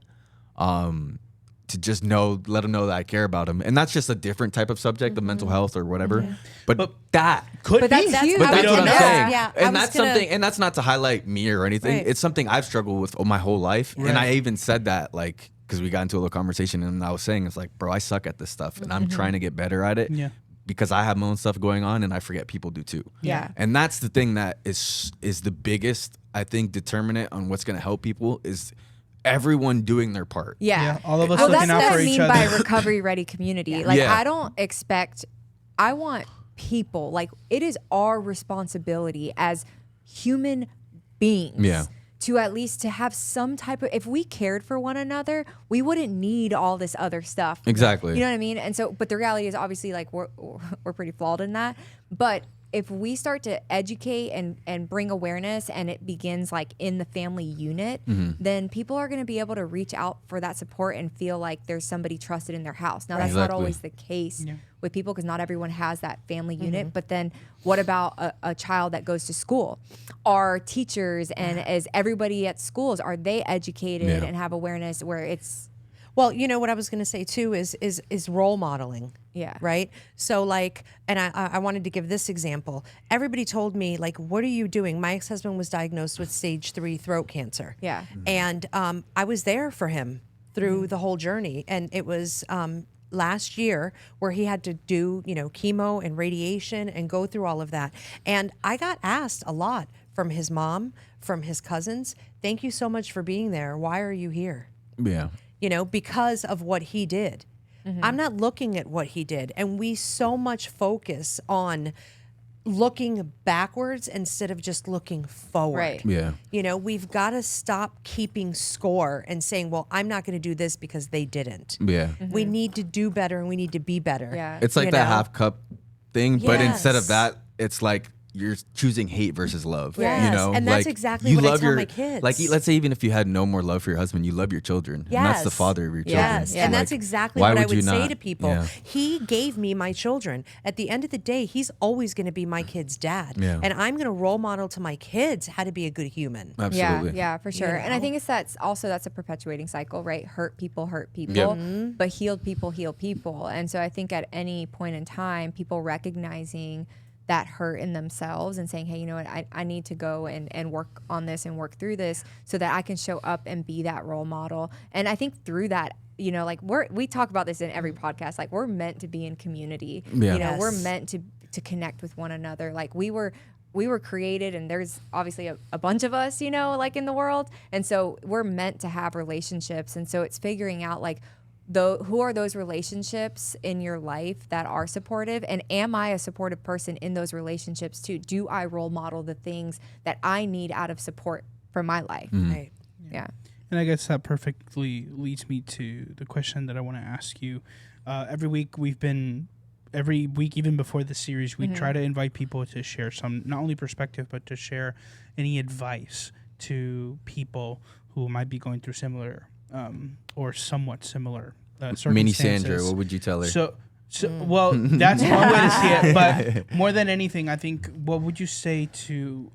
To just let him know that I care about him. And that's just a different type of subject, the mental health or whatever. But that could But be. that's huge. but We that's don't what I'm know. saying. Yeah, I and was that's gonna- something, and that's not to highlight me or anything. Right. It's something I've struggled with my whole life. Right. And I even said that, like, because we got into a little conversation, and I was saying, it's like, bro, I suck at this stuff, and I'm trying to get better at it. Yeah. Because I have my own stuff going on, and I forget people do too. Yeah. And that's the thing that is the biggest, I think, determinant on what's going to help people is everyone doing their part. Yeah. Yeah, all of us Well, looking that's out what for I each mean by other. recovery ready community. Like, Yeah. I don't expect, I want people, like, it is our responsibility as human beings. Yeah. To at least to have some type of, if we cared for one another, we wouldn't need all this other stuff. Exactly. You know what I mean? And so, but the reality is obviously, like, we're pretty flawed in that. But if we start to educate and bring awareness, and it begins, like, in the family unit, then people are going to be able to reach out for that support and feel like there's somebody trusted in their house. Now, that's not Exactly. always the case with people, because not everyone has that family unit. But then what about a child that goes to school? Are teachers and is everybody at schools, are they educated and have awareness where it's... Well, you know what I was going to say too is role modeling. Yeah. Right. So, like, and I wanted to give this example. Everybody told me, like, what are you doing? My ex-husband was diagnosed with stage 3 throat cancer. Yeah. And I was there for him through the whole journey. And it was last year where he had to do, you know, chemo and radiation and go through all of that. And I got asked a lot from his mom, from his cousins, thank you so much for being there. Why are you here? Yeah. You know, because of what he did. I'm not looking at what he did. And we so much focus on looking backwards instead of just looking forward. Right. Yeah. You know, we've got to stop keeping score and saying, well, I'm not going to do this because they didn't. Yeah. We need to do better and we need to be better. Yeah. It's like You that know? half cup thing, but instead of Yes. that, it's like you're choosing hate versus love. Yes, You know, and that's like, exactly you what I love tell your, my kids. Like, let's say even if you had no more love for your husband, you love your children, and that's the Yes. father of your children. Yes, Yeah. and that's Like, exactly why what I you would say not- to people. Yeah. He gave me my children. At the end of the day, he's always going to be my kid's dad. Yeah. And I'm going to role model to my kids how to be a good human. Absolutely. Yeah, for sure. And I know? think that's a perpetuating cycle, right? Hurt people, Yep. but healed people heal people. And so I think at any point in time, people recognizing that hurt in themselves and saying, hey, you know what, I need to go and work on this and work through this so that I can show up and be that role model. And I think through that, you know, like we talk about this in every podcast, like we're meant to be in community. Yeah. You know, we're Yes. meant to connect with one another. Like we were we were created, and there's obviously a bunch of us, you know, like in the world. And so we're meant to have relationships. And so it's figuring out like, who are those relationships in your life that are supportive, and am I a supportive person in those relationships too? Do I role model the things that I need out of support for my life? Right. Yeah. And I guess that perfectly leads me to the question that I want to ask you. Every week, even before the series, we try to invite people to share some, not only perspective, but to share any advice to people who might be going through similar or somewhat similar circumstances. Mini Sandra, what would you tell her? Well, that's one way to see it. But more than anything, I think, what would you say to,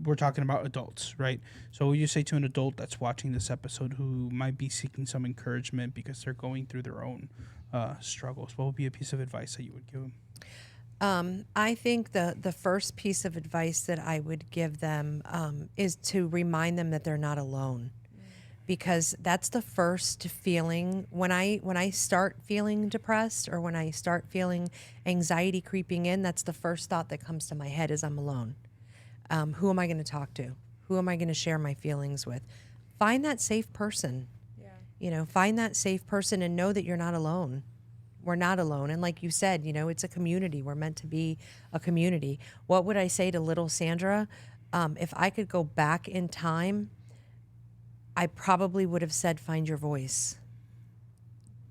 we're talking about adults, right? So what would you say to an adult that's watching this episode who might be seeking some encouragement because they're going through their own struggles? What would be a piece of advice that you would give them? I think the first piece of advice that I would give them is to remind them that they're not alone. Because that's the first feeling when I start feeling depressed, or when I start feeling anxiety creeping in, that's the first thought that comes to my head is I'm alone. Who am I going to talk to? Who am I going to share my feelings with? Find that safe person. Yeah. You know, find that safe person and know that you're not alone. We're not alone. And like you said, you know, it's a community. We're meant to be a community. What would I say to little Sandra? If I could go back in time, I probably would have said, find your voice.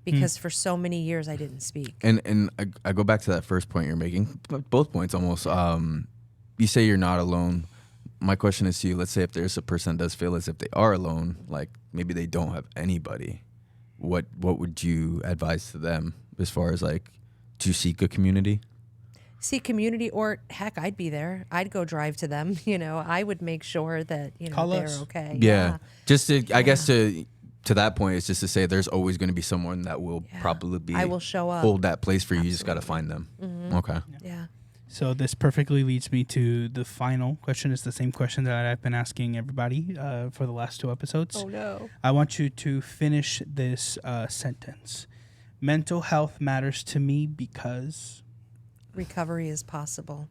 Because for so many years I didn't speak. And I go back to that first point you're making, both points almost. You say you're not alone. My question is to you, let's say if there's a person that does feel as if they are alone, like maybe they don't have anybody, what would you advise to them as far as like to seek a community? Seek community, or heck, I'd be there. I'd go drive to them. You know, I would make sure that, you know, they're okay. Yeah. Just to, I guess to that point, it's just to say there's always going to be someone that will probably be. I will show up. Hold that place for you. You just got to find them. Okay. Yeah. So this perfectly leads me to the final question. It's the same question that I've been asking everybody for the last 2 episodes. Oh, no. I want you to finish this sentence. Mental health matters to me because... Recovery is possible.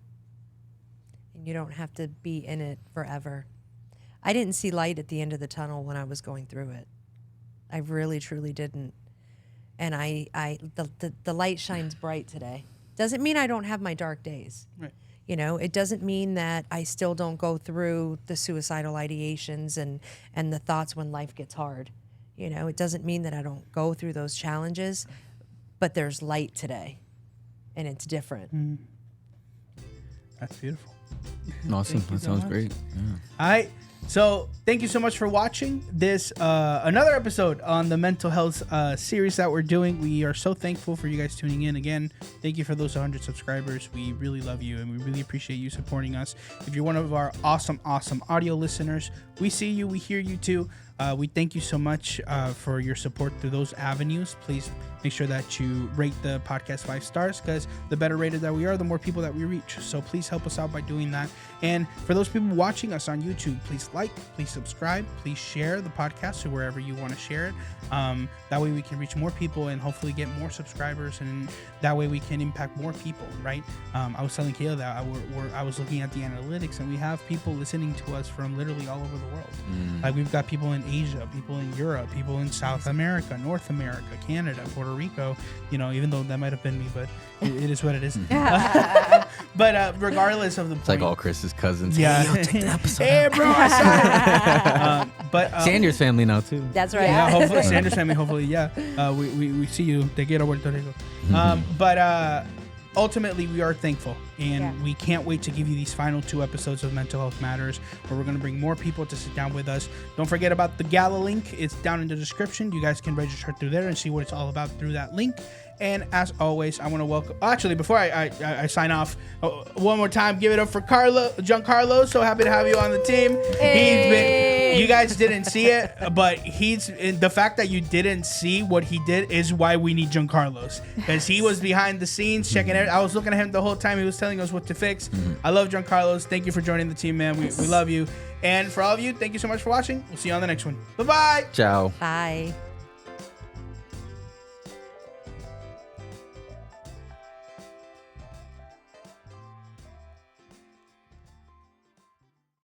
And you don't have to be in it forever. I didn't see light at the end of the tunnel when I was going through it. I really, truly didn't. And the light shines bright today. Doesn't mean I don't have my dark days. Right. You know, it doesn't mean that I still don't go through the suicidal ideations and the thoughts when life gets hard. You know, it doesn't mean that I don't go through those challenges, but there's light today. And it's different. That's beautiful. Awesome. That sounds great. Yeah. All right. So thank you so much for watching this another episode on the mental health series that we're doing. We are so thankful for you guys tuning in. Again, thank you for those 100 subscribers. We really love you, and we really appreciate you supporting us. If you're one of our awesome audio listeners, we see you, we hear you too. We thank you so much for your support through those avenues. Please make sure that you rate the podcast 5 stars, because the better rated that we are, the more people that we reach. So please help us out by doing that. And for those people watching us on YouTube, please like, please subscribe, please share the podcast to wherever you want to share it. That way we can reach more people and hopefully get more subscribers, and that way we can impact more people, right? I was telling Kayla that I was looking at the analytics, and we have people listening to us from literally all over the world. Like we've got people in Asia, people in Europe, people in South America, North America, Canada, Puerto Rico, you know, even though that might have been me, but it is what it is. But regardless of the point. It's like all Chris's cousins. Yeah. Hey, yo, take the episode. Hey, bro, I saw it. But Sandra's family now, too. That's right. yeah, hopefully, Sandra's family, hopefully, yeah. We see you. Te quiero, Puerto Rico. But ultimately, we are thankful, and we can't wait to give you these final 2 episodes of Mental Health Matters, where we're going to bring more people to sit down with us. Don't forget about the Gala link. It's down in the description. You guys can register through there and see what it's all about through that link. And as always, I want to welcome... Actually, before I sign off, one more time, give it up for Giancarlo. So happy to have you on the team. Hey. You guys didn't see it, but the fact that you didn't see what he did is why we need Giancarlo's, because he was behind the scenes checking it. I was looking at him the whole time. He was telling us what to fix. I love Giancarlo's. Thank you for joining the team, man. We love you. And for all of you, thank you so much for watching. We'll see you on the next one. Bye-bye. Ciao. Bye.